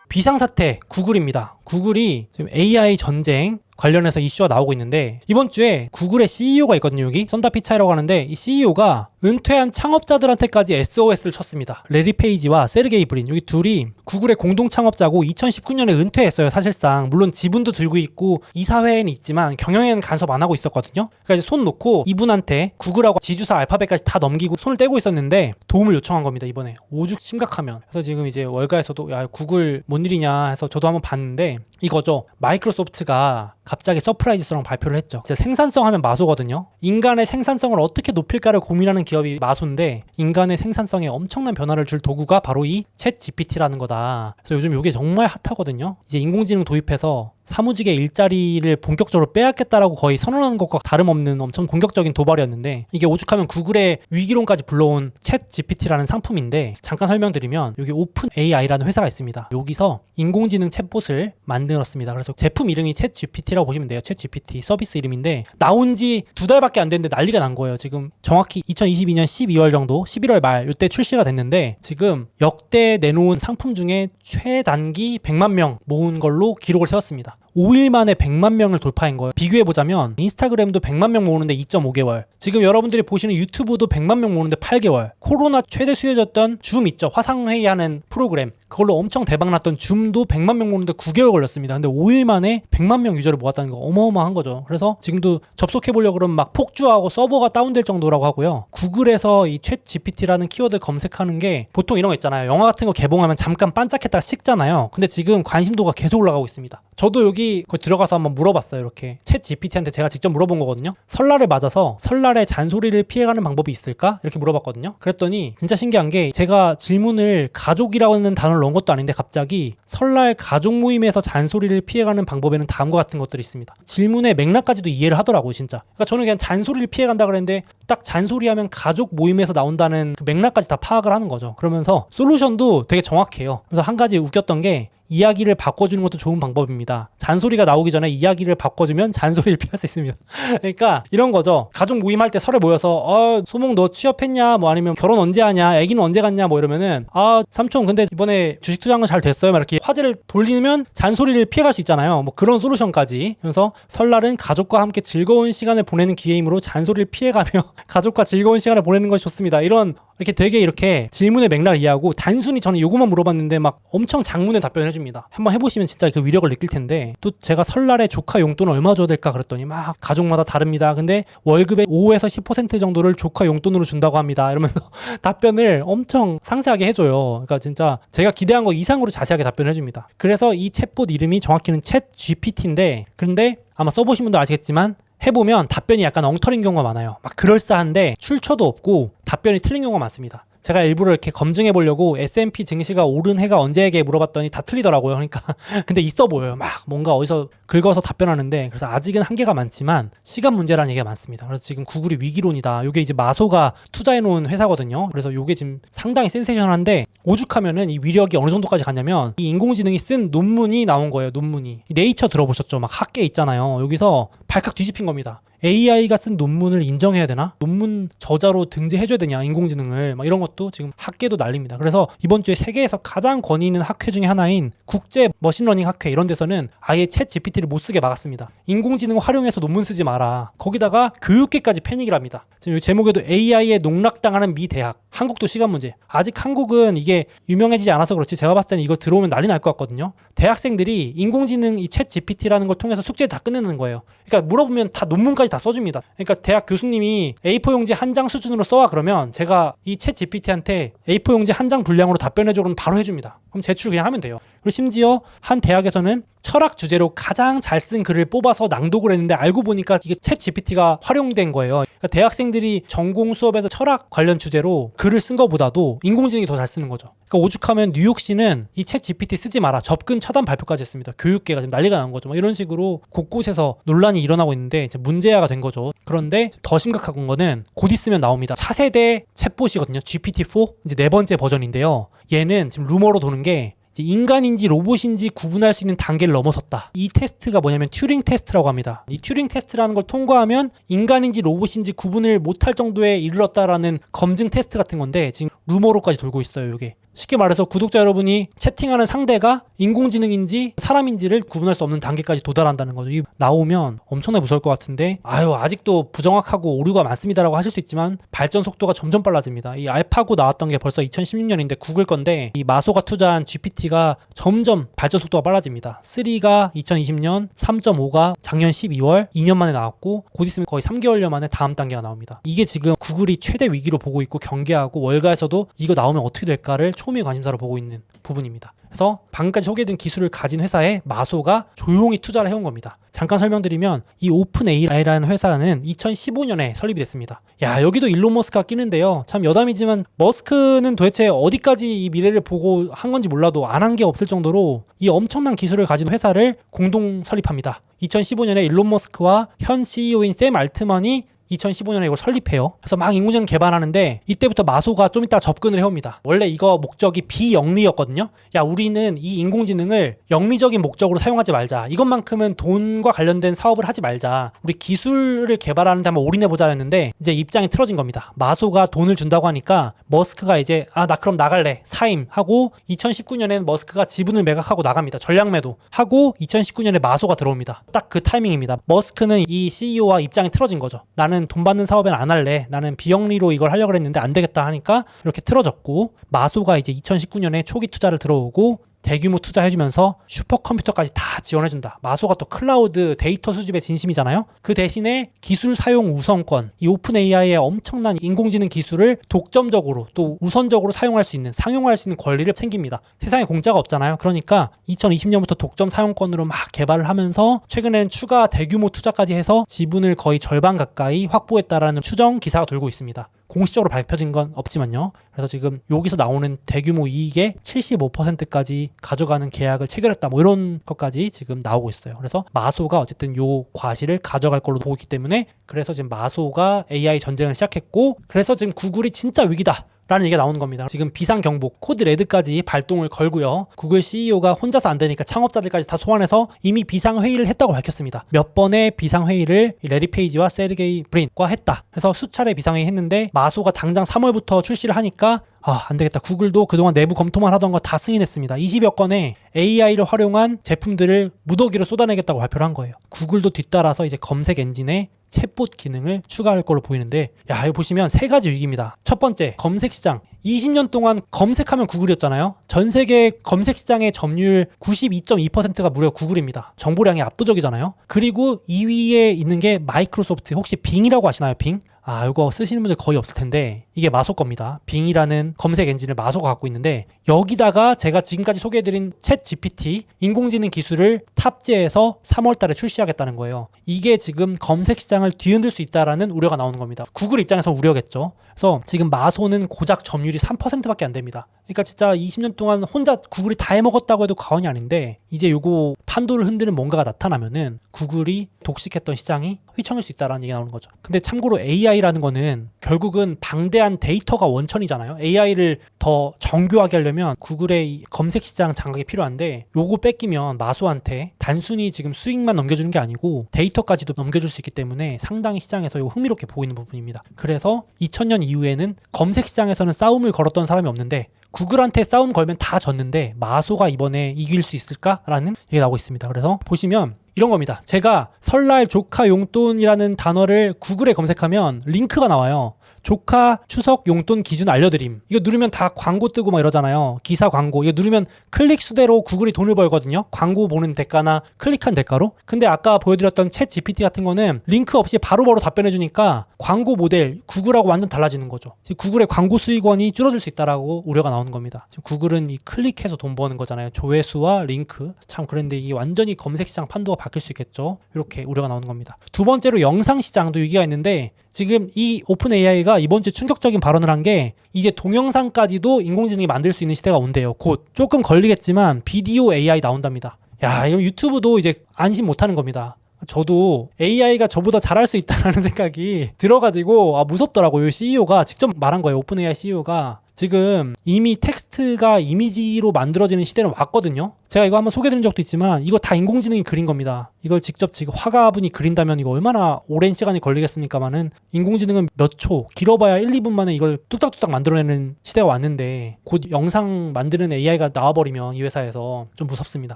비상사태 구글입니다. 구글이 지금 AI 전쟁 관련해서 이슈가 나오고 있는데, 이번 주에 구글의 CEO가 있거든요. 여기 선다 피차이라고 하는데, 이 CEO가 은퇴한 창업자들한테까지 SOS를 쳤습니다. 레리 페이지와 세르게이 브린, 여기 둘이 구글의 공동 창업자고 2019년에 은퇴했어요. 사실상 물론 지분도 들고 있고 이사회에는 있지만 경영에는 간섭 안 하고 있었거든요. 그러니까 이제 손 놓고 이분한테 구글하고 지주사 알파벳까지 다 넘기고 손을 떼고 있었는데 도움을 요청한 겁니다. 이번에 오죽 심각하면. 그래서 지금 이제 월가에서도 야 구글 뭔 일이냐 해서 저도 한번 봤는데, 이거죠. 마이크로소프트가 갑자기 서프라이즈성 발표를 했죠. 진짜 생산성 하면 마소거든요. 인간의 생산성을 어떻게 높일까를 고민하는 기업이 마소인데, 인간의 생산성에 엄청난 변화를 줄 도구가 바로 이 챗 GPT라는 거다. 그래서 요즘 이게 정말 핫하거든요. 이제 인공지능 도입해서 사무직의 일자리를 본격적으로 빼앗겠다라고 거의 선언하는 것과 다름없는 엄청 공격적인 도발이었는데, 이게 오죽하면 구글의 위기론까지 불러온 챗 GPT라는 상품인데, 잠깐 설명드리면 여기 오픈 AI라는 회사가 있습니다. 여기서 인공지능 챗봇을 만들었습니다. 그래서 제품 이름이 챗 GPT라고 보시면 돼요. 챗 GPT 서비스 이름인데, 나온 지 2달밖에 안 됐는데 난리가 난 거예요. 지금 정확히 2022년 12월 정도, 11월 말 이때 출시가 됐는데, 지금 역대 내놓은 상품 중에 최단기 100만 명 모은 걸로 기록을 세웠습니다. 5일 만에 100만 명을 돌파한 거예요. 비교해보자면 인스타그램도 100만 명 모으는데 2.5개월, 지금 여러분들이 보시는 유튜브도 100만 명 모으는데 8개월, 코로나 최대 수혜졌던 줌 있죠, 화상회의하는 프로그램, 그걸로 엄청 대박났던 줌도 100만 명 모으는데 9개월 걸렸습니다. 근데 5일 만에 100만 명 유저를 모았다는 거 어마어마한 거죠. 그래서 지금도 접속해보려고 그러면 막 폭주하고 서버가 다운될 정도라고 하고요. 구글에서 이 챗 GPT라는 키워드 검색하는 게 보통 이런 거 있잖아요. 영화 같은 거 개봉하면 잠깐 반짝했다가 식잖아요. 근데 지금 관심도가 계속 올라가고 있습니다. 저도 여기 들어가서 한번 물어봤어요. 이렇게 챗 GPT한테 제가 직접 물어본 거거든요. 설날을 맞아서 설날에 잔소리를 피해가는 방법이 있을까? 이렇게 물어봤거든요. 그랬더니 진짜 신기한 게, 제가 질문을 가족이라는 단어를 넣은 것도 아닌데 갑자기 설날 가족 모임에서 잔소리를 피해가는 방법에는 다음과 같은 것들이 있습니다. 질문의 맥락까지도 이해를 하더라고요. 진짜. 그러니까 저는 그냥 잔소리를 피해간다 그랬는데, 딱 잔소리하면 가족 모임에서 나온다는 그 맥락까지 다 파악을 하는 거죠. 그러면서 솔루션도 되게 정확해요. 그래서 한 가지 웃겼던 게, 이야기를 바꿔주는 것도 좋은 방법입니다. 잔소리가 나오기 전에 이야기를 바꿔주면 잔소리를 피할 수 있습니다. 그러니까 이런 거죠. 가족 모임할 때 설에 모여서 소몽 너 취업했냐, 뭐 아니면 결혼 언제 하냐, 애기는 언제 갔냐, 뭐 이러면은 삼촌 근데 이번에 주식 투자한 거 잘 됐어요, 막 이렇게 화제를 돌리면 잔소리를 피해갈 수 있잖아요. 뭐 그런 솔루션까지. 그래서 설날은 가족과 함께 즐거운 시간을 보내는 기회이므로 잔소리를 피해가며 가족과 즐거운 시간을 보내는 것이 좋습니다. 이렇게 되게 이렇게 질문의 맥락을 이해하고, 단순히 저는 요거만 물어봤는데 막 엄청 장문의 답변을 해줍니다. 한번 해보시면 진짜 그 위력을 느낄 텐데, 또 제가 설날에 조카 용돈을 얼마 줘야 될까 그랬더니 막 가족마다 다릅니다. 근데 월급의 5에서 10% 정도를 조카 용돈으로 준다고 합니다. 이러면서 답변을 엄청 상세하게 해줘요. 그러니까 진짜 제가 기대한 거 이상으로 자세하게 답변을 해줍니다. 그래서 이 챗봇 이름이 정확히는 챗 GPT인데, 그런데 아마 써보신 분도 아시겠지만 해보면 답변이 약간 엉터리인 경우가 많아요. 막 그럴싸한데 출처도 없고 답변이 틀린 경우가 많습니다. 제가 일부러 이렇게 검증해 보려고 S&P 증시가 오른 해가 언제에게 물어봤더니 다 틀리더라고요. 그러니까 근데 있어 보여요. 막 뭔가 어디서 긁어서 답변하는데, 그래서 아직은 한계가 많지만 시간 문제라는 얘기가 많습니다. 그래서 지금 구글이 위기론이다. 이게 이제 마소가 투자해 놓은 회사거든요. 그래서 이게 지금 상당히 센세이션한데, 오죽하면은 이 위력이 어느 정도까지 갔냐면, 이 인공지능이 쓴 논문이 나온 거예요. 논문이 네이처 들어보셨죠? 막 학계 있잖아요. 여기서 발칵 뒤집힌 겁니다. AI가 쓴 논문을 인정해야 되나? 논문 저자로 등재해줘야 되냐, 인공지능을. 막 이런 것도 지금 학계도 난립니다. 그래서 이번 주에 세계에서 가장 권위 있는 학회 중에 하나인 국제 머신러닝 학회, 이런 데서는 아예 챗 GPT를 못 쓰게 막았습니다. 인공지능 활용해서 논문 쓰지 마라. 거기다가 교육계까지 패닉을 합니다. 지금 이 제목에도 AI에 농락당하는 미 대학. 한국도 시간 문제. 아직 한국은 이게 유명해지지 않아서 그렇지, 제가 봤을 때는 이거 들어오면 난리 날 것 같거든요. 대학생들이 인공지능 이 챗 GPT라는 걸 통해서 숙제를 다 끝내는 거예요. 그러니까 물어보면 다 논문까지 다 써줍니다. 그러니까 대학 교수님이 A4 용지 한 장 수준으로 써와 그러면 제가 이 챗 GPT한테 A4 용지 한 장 분량으로 답변해줘 그러면 바로 해줍니다. 그럼 제출 그냥 하면 돼요. 그리고 심지어 한 대학에서는 철학 주제로 가장 잘 쓴 글을 뽑아서 낭독을 했는데, 알고 보니까 이게 챗 GPT가 활용된 거예요. 그러니까 대학생들이 전공 수업에서 철학 관련 주제로 글을 쓴 것보다도 인공지능이 더 잘 쓰는 거죠. 그러니까 오죽하면 뉴욕시는 이 챗 GPT 쓰지 마라, 접근 차단 발표까지 했습니다. 교육계가 지금 난리가 난 거죠. 이런 식으로 곳곳에서 논란이 일어나고 있는데 이제 문제화가 된 거죠. 그런데 더 심각한 거는 곧 있으면 나옵니다. 차세대 챗봇이거든요. GPT-4 이제 네 번째 버전인데요. 얘는 지금 루머로 도는 게 이제 인간인지 로봇인지 구분할 수 있는 단계를 넘어섰다. 이 테스트가 뭐냐면 튜링 테스트라고 합니다. 이 튜링 테스트라는 걸 통과하면 인간인지 로봇인지 구분을 못할 정도에 이르렀다라는 검증 테스트 같은 건데 지금 루머로까지 돌고 있어요. 이게 쉽게 말해서 구독자 여러분이 채팅하는 상대가 인공지능인지 사람인지를 구분할 수 없는 단계까지 도달한다는 거죠. 이 나오면 엄청나게 무서울 것 같은데 아직도 부정확하고 오류가 많습니다라고 하실 수 있지만 발전 속도가 점점 빨라집니다. 이 알파고 나왔던 게 벌써 2016년인데 구글 건데 이 마소가 투자한 GPT가 점점 발전 속도가 빨라집니다. 3가 2020년, 3.5가 작년 12월 2년 만에 나왔고 곧 있으면 거의 3개월여 만에 다음 단계가 나옵니다. 이게 지금 구글이 최대 위기로 보고 있고 경계하고 월가에서도 이거 나오면 어떻게 될까를 초미의 관심사로 보고 있는 부분입니다. 그래서 방금까지 소개해드린 기술을 가진 회사에 마소가 조용히 투자를 해온 겁니다. 잠깐 설명드리면 이 오픈 AI라는 회사는 2015년에 설립이 됐습니다. 여기도 일론 머스크가 끼는데요. 참 여담이지만 머스크는 도대체 어디까지 이 미래를 보고 한 건지 몰라도 안 한 게 없을 정도로 이 엄청난 기술을 가진 회사를 공동 설립합니다. 2015년에 일론 머스크와 현 CEO인 샘 알트만이 2015년에 이걸 설립해요. 그래서 막 인공지능 개발하는데 이때부터 마소가 좀 이따 접근을 해옵니다. 원래 이거 목적이 비영리였거든요. 우리는 이 인공지능을 영리적인 목적으로 사용하지 말자. 이것만큼은 돈과 관련된 사업을 하지 말자. 우리 기술을 개발하는 데 한번 올인해보자 했는데 이제 입장이 틀어진 겁니다. 마소가 돈을 준다고 하니까 머스크가 이제 나 그럼 나갈래. 사임하고 2019년에는 머스크가 지분을 매각하고 나갑니다. 전략 매도 하고 2019년에 마소가 들어옵니다. 딱 그 타이밍입니다. 머스크는 이 CEO와 입장이 틀어진 거죠. 나는 돈 받는 사업엔 안 할래. 나는 비영리로 이걸 하려고 했는데 안 되겠다 하니까 이렇게 틀어졌고 마소가 이제 2019년에 초기 투자를 들어오고 대규모 투자해주면서 슈퍼컴퓨터까지 다 지원해준다. 마소가 또 클라우드 데이터 수집의 진심이잖아요. 그 대신에 기술 사용 우선권, 이 오픈 AI의 엄청난 인공지능 기술을 독점적으로 또 우선적으로 사용할 수 있는, 상용화할 수 있는 권리를 챙깁니다. 세상에 공짜가 없잖아요. 그러니까 2020년부터 독점 사용권으로 막 개발을 하면서 최근에는 추가 대규모 투자까지 해서 지분을 거의 절반 가까이 확보했다라는 추정 기사가 돌고 있습니다. 공식적으로 밝혀진 건 없지만요. 그래서 지금 여기서 나오는 대규모 이익의 75%까지 가져가는 계약을 체결했다. 이런 것까지 지금 나오고 있어요. 그래서 마소가 어쨌든 요 과실을 가져갈 걸로 보고 있기 때문에 그래서 지금 마소가 AI 전쟁을 시작했고 그래서 지금 구글이 진짜 위기다. 라는 얘기가 나오는 겁니다. 지금 비상경보, 코드 레드까지 발동을 걸고요. 구글 CEO가 혼자서 안 되니까 창업자들까지 다 소환해서 이미 비상회의를 했다고 밝혔습니다. 몇 번의 비상회의를 레리 페이지와 세르게이 브린과 했다. 그래서 수차례 비상회의 했는데 마소가 당장 3월부터 출시를 하니까 안 되겠다. 구글도 그동안 내부 검토만 하던 거 다 승인했습니다. 20여 건의 AI를 활용한 제품들을 무더기로 쏟아내겠다고 발표를 한 거예요. 구글도 뒤따라서 이제 검색 엔진에 챗봇 기능을 추가할 걸로 보이는데 여기 보시면 세 가지 위기입니다. 첫 번째, 검색 시장. 20년 동안 검색하면 구글이었잖아요. 전 세계 검색 시장의 점유율 92.2%가 무려 구글입니다. 정보량이 압도적이잖아요. 그리고 2위에 있는 게 마이크로소프트. 혹시 빙이라고 아시나요? 빙? 이거 쓰시는 분들 거의 없을 텐데 이게 마소 겁니다. 빙이라는 검색 엔진을 마소가 갖고 있는데 여기다가 제가 지금까지 소개해드린 챗 GPT 인공지능 기술을 탑재해서 3월 달에 출시하겠다는 거예요. 이게 지금 검색 시장을 뒤흔들 수 있다라는 우려가 나오는 겁니다. 구글 입장에서 우려겠죠. 그래서 지금 마소는 고작 점유율이 3%밖에 안 됩니다. 그러니까 진짜 20년 동안 혼자 구글이 다 해먹었다고 해도 과언이 아닌데 이제 요거 판도를 흔드는 뭔가가 나타나면은 구글이 독식했던 시장이 휘청일 수 있다라는 얘기가 나오는 거죠. 근데 참고로 AI라는 거는 결국은 방대한 데이터가 원천이잖아요. AI를 더 정교하게 하려면 구글의 이 검색 시장 장악이 필요한데 요거 뺏기면 마소한테 단순히 지금 수익만 넘겨주는 게 아니고 데이터까지도 넘겨줄 수 있기 때문에 상당히 시장에서 이거 흥미롭게 보이는 부분입니다. 그래서 2000년 이후에는 검색 시장에서는 싸움을 걸었던 사람이 없는데 구글한테 싸움 걸면 다 졌는데 마소가 이번에 이길 수 있을까라는 얘기가 나오고 있습니다. 그래서 보시면 이런 겁니다. 제가 설날 조카 용돈이라는 단어를 구글에 검색하면 링크가 나와요. 조카 추석 용돈 기준 알려드림. 이거 누르면 다 광고 뜨고 막 이러잖아요. 기사 광고. 이거 누르면 클릭 수대로 구글이 돈을 벌거든요. 광고 보는 대가나 클릭한 대가로. 근데 아까 보여드렸던 챗 GPT 같은 거는 링크 없이 바로바로 답변해주니까 광고 모델 구글하고 완전 달라지는 거죠. 지금 구글의 광고 수익원이 줄어들 수 있다라고 우려가 나오는 겁니다. 지금 구글은 이 클릭해서 돈 버는 거잖아요. 조회수와 링크. 참 그런데 이게 완전히 검색 시장 판도가 바뀔 수 있겠죠. 이렇게 우려가 나오는 겁니다. 두 번째로 영상 시장도 위기가 있는데 지금 이 오픈 AI가 이번 주에 충격적인 발언을 한 게 이제 동영상까지도 인공지능이 만들 수 있는 시대가 온대요. 곧. 조금 걸리겠지만 비디오 AI 나온답니다. 이거 유튜브도 이제 안심 못하는 겁니다. 저도 AI가 저보다 잘할 수 있다는 생각이 들어가지고 무섭더라고요. CEO가 직접 말한 거예요. 오픈 AI CEO가 지금 이미 텍스트가 이미지로 만들어지는 시대는 왔거든요. 제가 이거 한번 소개드린 적도 있지만 이거 다 인공지능이 그린 겁니다. 이걸 직접 지금 화가분이 그린다면 이거 얼마나 오랜 시간이 걸리겠습니까만은 인공지능은 몇 초, 길어봐야 1, 2분 만에 이걸 뚝딱뚝딱 만들어내는 시대가 왔는데 곧 영상 만드는 AI가 나와버리면 이 회사에서 좀 무섭습니다.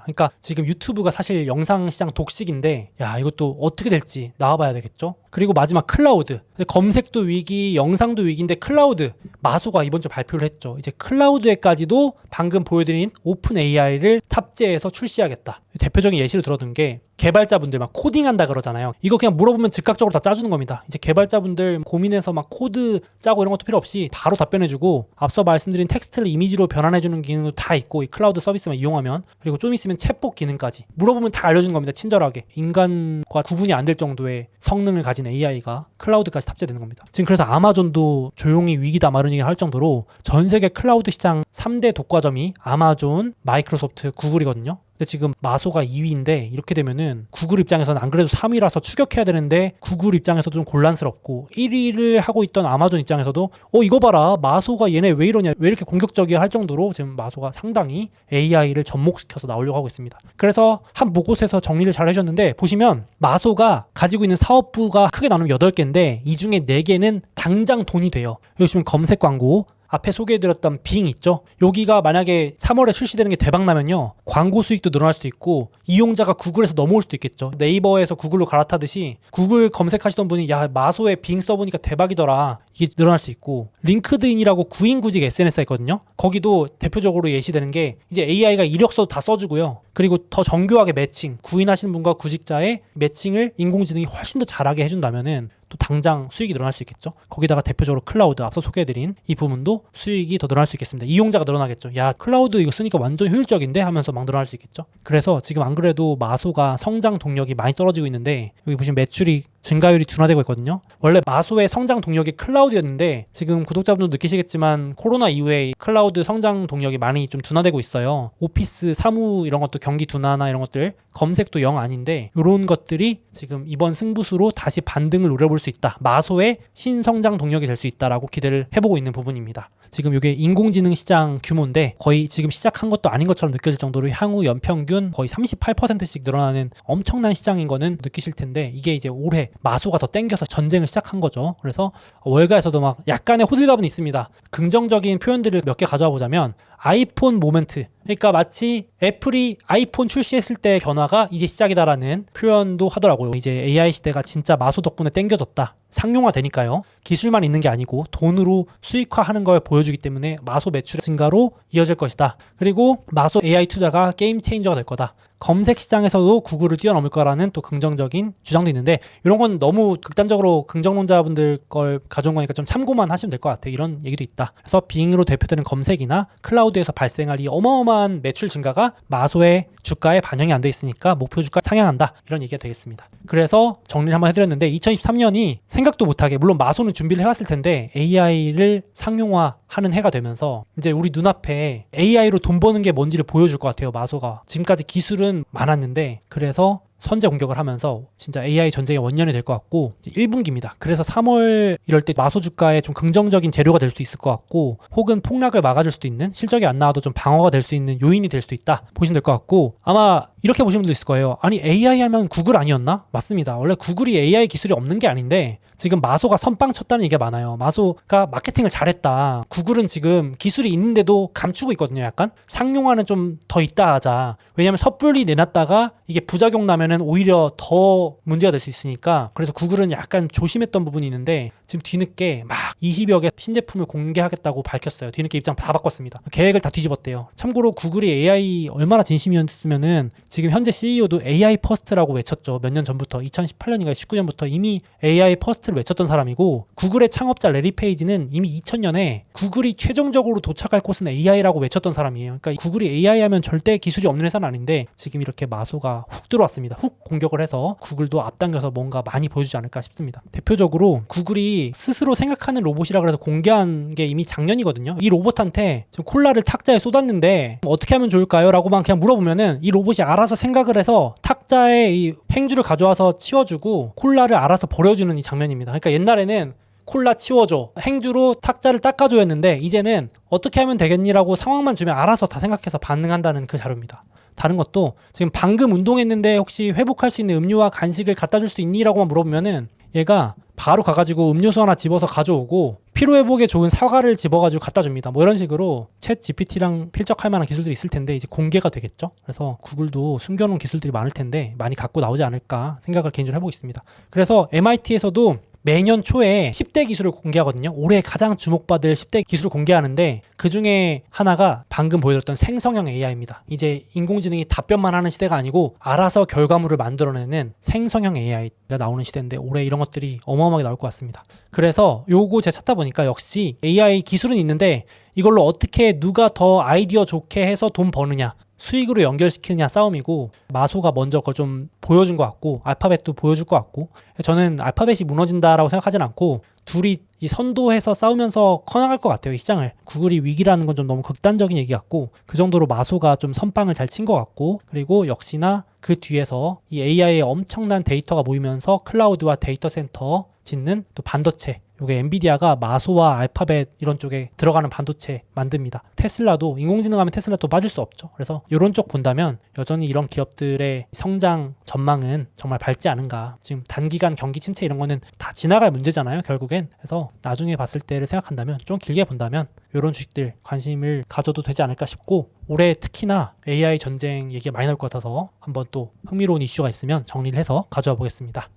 그러니까 지금 유튜브가 사실 영상 시장 독식인데 야 이것도 어떻게 될지 나와봐야 되겠죠. 그리고 마지막 클라우드. 검색도 위기, 영상도 위기인데 클라우드. 마소가 이번 주 발표를 했죠. 이제 클라우드에까지도 방금 보여드린 오픈 AI를 탑재해서 출시하겠다. 대표적인 예시를 들어둔 게 개발자분들 막 코딩한다 그러잖아요. 이거 그냥 물어보면 즉각적으로 다 짜주는 겁니다. 이제 개발자분들 고민해서 막 코드 짜고 이런 것도 필요 없이 바로 답변해주고 앞서 말씀드린 텍스트를 이미지로 변환해주는 기능도 다 있고 이 클라우드 서비스만 이용하면 그리고 좀 있으면 챗봇 기능까지 물어보면 다 알려주는 겁니다. 친절하게. 인간과 구분이 안 될 정도의 성능을 가진 AI가 클라우드까지 탑재되는 겁니다. 지금 그래서 아마존도 조용히 위기다 마른 얘기 할 정도로 전 세계 클라우드 시장 3대 독과점이 아마존, 마이크로소프트, 구글이거든요. 근데 지금 마소가 2위인데 이렇게 되면은 구글 입장에서는 안 그래도 3위라서 추격해야 되는데 구글 입장에서도 좀 곤란스럽고 1위를 하고 있던 아마존 입장에서도 이거 봐라 마소가 얘네 왜 이러냐 왜 이렇게 공격적이야 할 정도로 지금 마소가 상당히 AI를 접목시켜서 나오려고 하고 있습니다. 그래서 한 곳에서 정리를 잘 해주셨는데 보시면 마소가 가지고 있는 사업부가 크게 나누면 8개인데 이 중에 4개는 당장 돈이 돼요. 여기 보시면 검색 광고 앞에 소개해드렸던 빙 있죠? 여기가 만약에 3월에 출시되는 게 대박나면요 광고 수익도 늘어날 수도 있고 이용자가 구글에서 넘어올 수도 있겠죠. 네이버에서 구글로 갈아타듯이 구글 검색하시던 분이 야 마소에 빙 써보니까 대박이더라 이게 늘어날 수 있고 링크드인이라고 구인구직 SNS가 있거든요. 거기도 대표적으로 예시되는 게 이제 AI가 이력서도 다 써주고요. 그리고 더 정교하게 매칭 구인하시는 분과 구직자의 매칭을 인공지능이 훨씬 더 잘하게 해준다면은 또 당장 수익이 늘어날 수 있겠죠. 거기다가 대표적으로 클라우드 앞서 소개해드린 이 부분도 수익이 더 늘어날 수 있겠습니다. 이용자가 늘어나겠죠. 야 클라우드 이거 쓰니까 완전 효율적인데 하면서 막 늘어날 수 있겠죠. 그래서 지금 안 그래도 마소가 성장 동력이 많이 떨어지고 있는데 여기 보시면 매출이 증가율이 둔화되고 있거든요. 원래 마소의 성장 동력이 클라우드였는데 지금 구독자분도 느끼시겠지만 코로나 이후에 클라우드 성장 동력이 많이 좀 둔화되고 있어요. 오피스, 사무 이런 것도 경기 둔화나 이런 것들 검색도 영 아닌데 이런 것들이 지금 이번 승부수로 다시 반등을 노려볼 수 있다. 마소의 신성장 동력이 될 수 있다라고 기대를 해보고 있는 부분입니다. 지금 이게 인공지능 시장 규모인데 거의 지금 시작한 것도 아닌 것처럼 느껴질 정도로 향후 연평균 거의 38%씩 늘어나는 엄청난 시장인 거는 느끼실 텐데 이게 이제 올해 마소가 더 땡겨서 전쟁을 시작한 거죠. 그래서 월가에서도 막 약간의 호들갑은 있습니다. 긍정적인 표현들을 몇 개 가져와 보자면 아이폰 모멘트, 그러니까 마치 애플이 아이폰 출시했을 때의 변화가 이제 시작이다라는 표현도 하더라고요. 이제 AI 시대가 진짜 마소 덕분에 땡겨졌다. 상용화 되니까요. 기술만 있는 게 아니고 돈으로 수익화하는 걸 보여주기 때문에 마소 매출 증가로 이어질 것이다. 그리고 마소 AI 투자가 게임 체인저가 될 거다. 검색 시장에서도 구글을 뛰어넘을 거라는 또 긍정적인 주장도 있는데 이런 건 너무 극단적으로 긍정론자분들 걸 가져온 거니까 좀 참고만 하시면 될 것 같아요. 이런 얘기도 있다. 그래서 빙으로 대표되는 검색이나 클라우드에서 발생할 이 어마어마한 매출 증가가 마소의 주가에 반영이 안 돼 있으니까 목표 주가 상향한다. 이런 얘기가 되겠습니다. 그래서 정리를 한번 해드렸는데 2023년이 생각도 못하게 물론 마소는 준비를 해왔을 텐데 AI를 상용화하는 해가 되면서 이제 우리 눈앞에 AI로 돈 버는 게 뭔지를 보여줄 것 같아요. 마소가 지금까지 기술은 많았는데 그래서 선제 공격을 하면서 진짜 AI 전쟁의 원년이 될 것 같고 1분기입니다. 그래서 3월 이럴 때 마소 주가에 좀 긍정적인 재료가 될 수도 있을 것 같고 혹은 폭락을 막아줄 수도 있는 실적이 안 나와도 좀 방어가 될 수 있는 요인이 될 수도 있다 보시면 될 것 같고 아마 이렇게 보시는 분도 있을 거예요. 아니 AI 하면 구글 아니었나? 맞습니다. 원래 구글이 AI 기술이 없는 게 아닌데 지금 마소가 선빵 쳤다는 얘기가 많아요. 마소가 마케팅을 잘했다. 구글은 지금 기술이 있는데도 감추고 있거든요. 약간 상용화는 좀 더 있다 하자. 왜냐하면 섣불리 내놨다가 이게 부작용 나면은 오히려 더 문제가 될 수 있으니까 그래서 구글은 약간 조심했던 부분이 있는데 지금 뒤늦게 막 20여 개 신제품을 공개하겠다고 밝혔어요. 뒤늦게 입장 다 바꿨습니다. 계획을 다 뒤집었대요. 참고로 구글이 AI 얼마나 진심이었으면은 지금 현재 CEO도 AI 퍼스트라고 외쳤죠. 몇 년 전부터 2018년인가 19년부터 이미 AI 퍼스트를 외쳤던 사람이고 구글의 창업자 레리 페이지는 이미 2000년에 구글이 최종적으로 도착할 곳은 AI라고 외쳤던 사람이에요. 그러니까 구글이 AI 하면 절대 기술이 없는 회사는 아닌데 지금 이렇게 마소가 훅 들어왔습니다. 훅 공격을 해서 구글도 앞당겨서 뭔가 많이 보여주지 않을까 싶습니다. 대표적으로 구글이 스스로 생각하는 로봇이라 그래서 공개한 게 이미 작년이거든요. 이 로봇한테 지금 콜라를 탁자에 쏟았는데 어떻게 하면 좋을까요? 라고만 그냥 물어보면은 이 로봇이 알아서 생각을 해서 탁자에 이 행주를 가져와서 치워주고 콜라를 알아서 버려주는 이 장면입니다. 그러니까 옛날에는 콜라 치워줘, 행주로 탁자를 닦아줘 였는데 이제는 어떻게 하면 되겠니라고 상황만 주면 알아서 다 생각해서 반응한다는 그 자료입니다. 다른 것도 지금 방금 운동했는데 혹시 회복할 수 있는 음료와 간식을 갖다 줄 수 있니라고만 물어보면은 얘가 바로 가가지고 음료수 하나 집어서 가져오고 피로회복에 좋은 사과를 집어가지고 갖다 줍니다. 뭐 이런 식으로 챗 GPT랑 필적할 만한 기술들이 있을 텐데 이제 공개가 되겠죠. 그래서 구글도 숨겨놓은 기술들이 많을 텐데 많이 갖고 나오지 않을까 생각을 개인적으로 해보고 있습니다. 그래서 MIT에서도 매년 초에 10대 기술을 공개하거든요. 올해 가장 주목받을 10대 기술을 공개하는데 그 중에 하나가 방금 보여드렸던 생성형 AI입니다. 이제 인공지능이 답변만 하는 시대가 아니고 알아서 결과물을 만들어내는 생성형 AI가 나오는 시대인데 올해 이런 것들이 어마어마하게 나올 것 같습니다. 그래서 요거 제가 찾다 보니까 역시 AI 기술은 있는데 이걸로 어떻게 누가 더 아이디어 좋게 해서 돈 버느냐, 수익으로 연결시키느냐 싸움이고, 마소가 먼저 그걸 좀 보여준 것 같고 알파벳도 보여줄 것 같고, 저는 알파벳이 무너진다라고 생각하진 않고 둘이 이 선도해서 싸우면서 커나갈 것 같아요. 이 시장을. 구글이 위기라는 건 좀 너무 극단적인 얘기 같고 그 정도로 마소가 좀 선빵을 잘 친 것 같고, 그리고 역시나 그 뒤에서 이 AI의 엄청난 데이터가 모이면서 클라우드와 데이터 센터 짓는 또 반도체, 요게 엔비디아가 마소와 알파벳 이런 쪽에 들어가는 반도체 만듭니다. 테슬라도 인공지능 하면 테슬라 또 빠질 수 없죠. 그래서 이런 쪽 본다면 여전히 이런 기업들의 성장 전망은 정말 밝지 않은가. 지금 단기간 경기 침체 이런 거는 다 지나갈 문제잖아요, 결국엔. 그래서 나중에 봤을 때를 생각한다면, 좀 길게 본다면 이런 주식들 관심을 가져도 되지 않을까 싶고, 올해 특히나 AI 전쟁 얘기가 많이 나올 것 같아서 한번 또 흥미로운 이슈가 있으면 정리를 해서 가져와 보겠습니다.